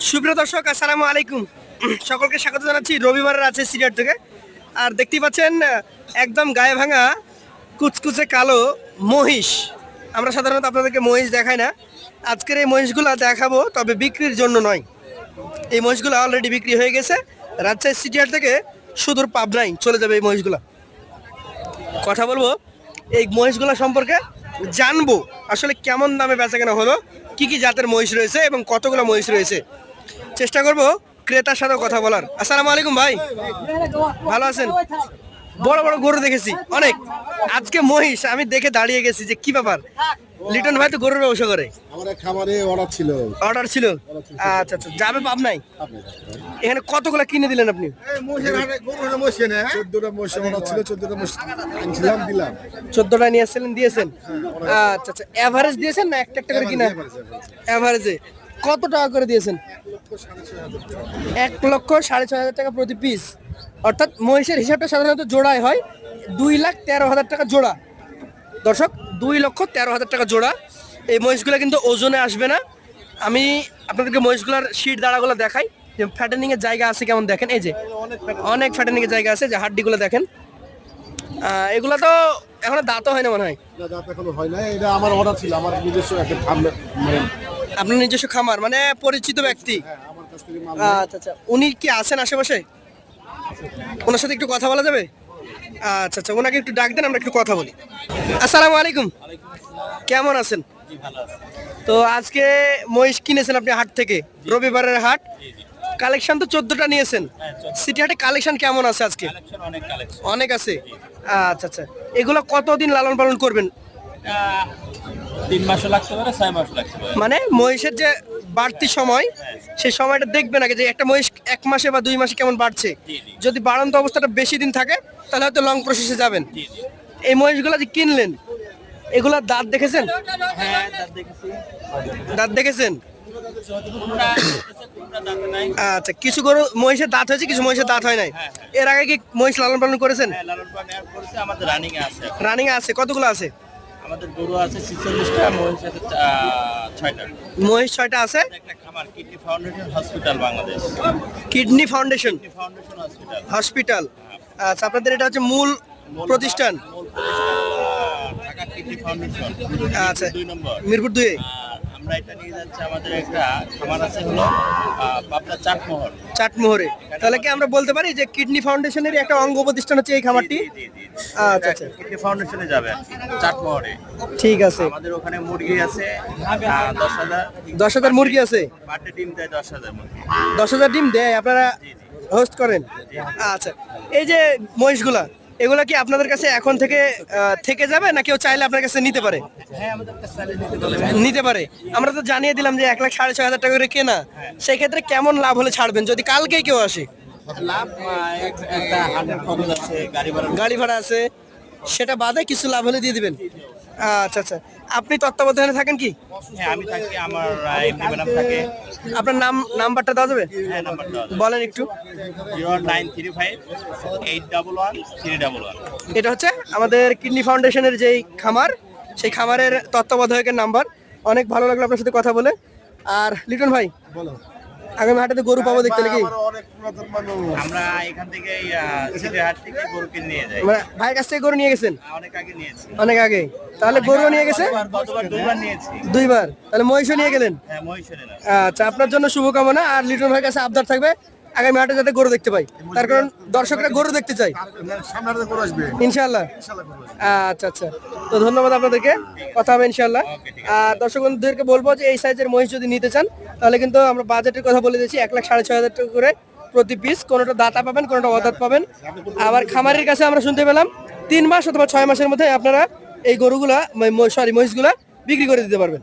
সুপ্রিয় দর্শক, আসসালামু আলাইকুম। সকলকে স্বাগত জানাচ্ছি রবিবারের আছে সিরিয়ার থেকে। আর দেখতেই পাচ্ছেন একদম গায়ে ভাঙা কুচকুচে কালো মহিষ। আমরা সাধারণত আপনাদেরকে মহিষ দেখাই না, আজকের এই মহিষগুলো দেখাবো, তবে বিক্রির জন্য নয়। এই মহিষগুলো অলরেডি বিক্রি হয়ে গেছে। রাজশাহী সিটিয়ার থেকে সুদূর পাবনায় চলে যাবে এই মহিষগুলো। কথা বলবো এই মহিষগুলো সম্পর্কে, জানবো আসলে কেমন দামে বেচাকেনা হলো, কি কি জাতের মহিষ রয়েছে এবং কতগুলো মহিষ রয়েছে। চেষ্টা করব ক্রেতার সাথে কথা বলার। আসসালামু আলাইকুম ভাই, ভালো আছেন? বড় বড় গরু দেখেছি অনেক, আজকে মহিষ আমি দেখে দাঁড়িয়ে গেছি যে কি ব্যাপার। লিটন ভাই তো গরুর ব্যবসা করে, আমাদের খামারে অর্ডার ছিল। অর্ডার ছিল, আচ্ছা আচ্ছা, যাবে পাবনায়। এখানে কতগুলো কিনে দিলেন আপনি? 14টা মহিষ অর্ডার ছিল, 14টা মহিষ আনছিলাম, দিলাম। 14টা নিয়ে আসছিলেন, দিয়েছেন। আচ্ছা আচ্ছা, এভারেজ দিয়েছেন না একটা একটা করে কিনা? এভারেজে কত টাকা করে দিয়েছেন? 1,06,500 টাকা প্রতি পিস। অর্থাৎ মহিষের হিসাবটা সাধারণত জোড়ায় হয়, 2,13,000 টাকা জোড়া। দর্শক, 2,13,000 টাকা জোড়া। এই মহিষগুলো কিন্তু ওজনে আসবে না। আমি আপনাদেরকে মহিষগুলোর শীট দাঁড়াগুলো দেখাই, যে ফ্যাটেনিং এর জায়গা আছে কেমন দেখেন। এই যে অনেক ফ্যাটেনিং এর জায়গা আছে, যে হাড্ডিগুলো দেখেন। এগুলো তো এখনো দাঁতও হয় না মনে হয়। এটা দাঁত এখনো হয় না, এটা আমার অর্ডার ছিল, আমার নিজস্ব একটা খামার, মানে আপনার নিজস্ব খামার, মানে পরিচিত ব্যক্তি। আমার কাছ থেকে মাল। আচ্ছা আচ্ছা, উনি কি আছেন আশেপাশে? ওনার সাথে একটু কথা বলা যাবে? আচ্ছা আচ্ছা, ওনাকে একটু ডাক দেন, আমরা একটু কথা বলি। আসসালামু আলাইকুম, কেমন আছেন? তো আজকে মহিষ কিনেছেন আপনি হাট থেকে, রবিবারের হাট। কালেকশন তো 14টা নিয়েছেন। সিটি হাটে কালেকশন কেমন আছে আজকে? অনেক আছে। আচ্ছা আচ্ছা, এগুলো কতদিন লালন পালন করবেন? 3 মাসও লাগতে পারে, 6 মাসও লাগতে পারে। মানে মহিষের যে বাড়তি সময়, সেই সময়টা দেখবেন আগে, যে একটা মহিষ 1 মাসে বা 2 মাসে কেমন বাড়ছে। যদি বাড়ন্ত অবস্থাটা বেশি দিন থাকে তাহলে হয়তো লং প্রসেসে যাবেন। এই মহিষগুলো যে কিনলেন, এগুলার দাঁত দেখেছেন? হ্যাঁ, দাঁত দেখেছি। দাঁত দেখেছেন? কোনটা দেখতেছে, কোনটা দাঁতে নাই। আচ্ছা, কিছু গরু মহিষের দাঁত হয়েছে, কিছু মহিষের দাঁত হয় নাই। এর আগে কি মহিষ লালন পালন করেছেন? হ্যাঁ, লালন পালন এর করেছে, আমাদের রানিং এ আছে। রানিং আছে, কতগুলো আছে? আমাদের গরু আছে 46টা, মহিষ আছে 6টা। মহিষ 6টা আছে। একটা খামার, kidney foundation hospital Bangladesh. Kidney foundation kidney foundation hospital. Hospital, আচ্ছা, আপনাদের এটা হচ্ছে মূল প্রতিষ্ঠান। মূল প্রতিষ্ঠান হলো ঢাকা কিডনি ফাউন্ডেশন, আচ্ছা, 2 নম্বর। মিরপুর 2 এ। আমরা এটা নিয়ে যাচ্ছি, আমাদের একটা খামার আছে হলো পাবনা চাটমোহর। চাটমোহরে। তাহলে কি আমরা বলতে পারি যে কিডনি ফাউন্ডেশনের একটা অঙ্গ প্রতিষ্ঠান হচ্ছে এই খামারটি? আচ্ছা আচ্ছা, কিডনি ফাউন্ডেশনে যাবেন চাটমোহরে। ঠিক আছে। আমাদের ওখানে মুরগি আছে 10,000। 10,000 মুরগি আছে। পার ডে ডিম দেয় 10,000 মুরগি। 10,000 ডিম দেয়, আপনারা হোস্ট করেন? আচ্ছা, এই যে মহিষগুলা, এগুলা কি আপনাদের কাছে এখন থেকে থেকে যাবে, না কেউ চাইলে আপনার কাছে নিতে পারে? হ্যাঁ, আমাদের কাছে চাইলে নিতে পারবেন। নিতে পারে। আমরা তো জানিয়ে দিলাম যে 1,06,500 টাকা করে কেনা, সেই ক্ষেত্রে কেমন লাভ হলে ছাড়বেন যদি কালকেই কেউ আসে? লাভ একটা হাটের খরচ আছে, গাড়ি ভাড়া আছে, সেটা বাদে কিছু লাভ হলে দিয়ে দিবেন। আচ্ছা আচ্ছা, আপনি তত্ত্বাবধানে থাকেন কি? হ্যাঁ, আমি থাকি, আমার এমনি ম্যাডাম থাকে। আপনার নাম্বারটা দেওয়া যাবে? হ্যাঁ, নাম্বারটা বলেন একটু। 0935-811-311। এটা হচ্ছে আমাদের কিডনি ফাউন্ডেশনের যেই খামার, সেই খামারের তত্ত্বাবধায়কের নাম্বার। অনেক ভালো লাগলো আপনার সাথে কথা বলে। আর লিটন ভাই, বলো। আগামী হাটে গরু পাবো দেখতে নাকি? আমার অনেক পুরাতন মানুষ। আমরা এখান থেকে সিলেট হাট থেকে গরু কিনে নিয়ে যাই। মানে ভাইয়ের কাছ থেকে গরু নিয়ে গেছেন অনেক আগে নিয়েছি। অনেক আগে, তাহলে গরুও নিয়ে গেছে গতবার 2বার নিয়েছি। 2বার, তাহলে মহিষও নিয়ে গেলেন। হ্যাঁ, মহিষের না। আচ্ছা, আপনার জন্য শুভকামনা। আর লিটন ভাইয়ের কাছে আবদার থাকবে আগামী হাটে যাতে গরু দেখতে পাই, তার কারণ দর্শকরা গরু দেখতে চাই সামনে হাতে করে আসবে, ইনশাআল্লাহ। ইনশাআল্লাহ করে আসবে। আচ্ছা আচ্ছা, তো ধন্যবাদ আপনাদেরকে, কথা হবে ইনশাআল্লাহ। আর দর্শক বন্ধুদেরকে বলবো যে এই সাইজের মহিষ যদি নিতে চান, তাহলে কিন্তু আমরা বাজেটের কথা বলে দিয়েছি, 1,06,500 টাকা করে প্রতি পিস। কোনোটা দাতা পাবেন, কোনোটা অদাত পাবেন। আবার খামারের কাছে আমরা শুনতে পেলাম 3 মাস অথবা 6 মাসের মধ্যে আপনারা এই গরুগুলা, সরি মহিষগুলা বিক্রি করে দিতে পারবেন।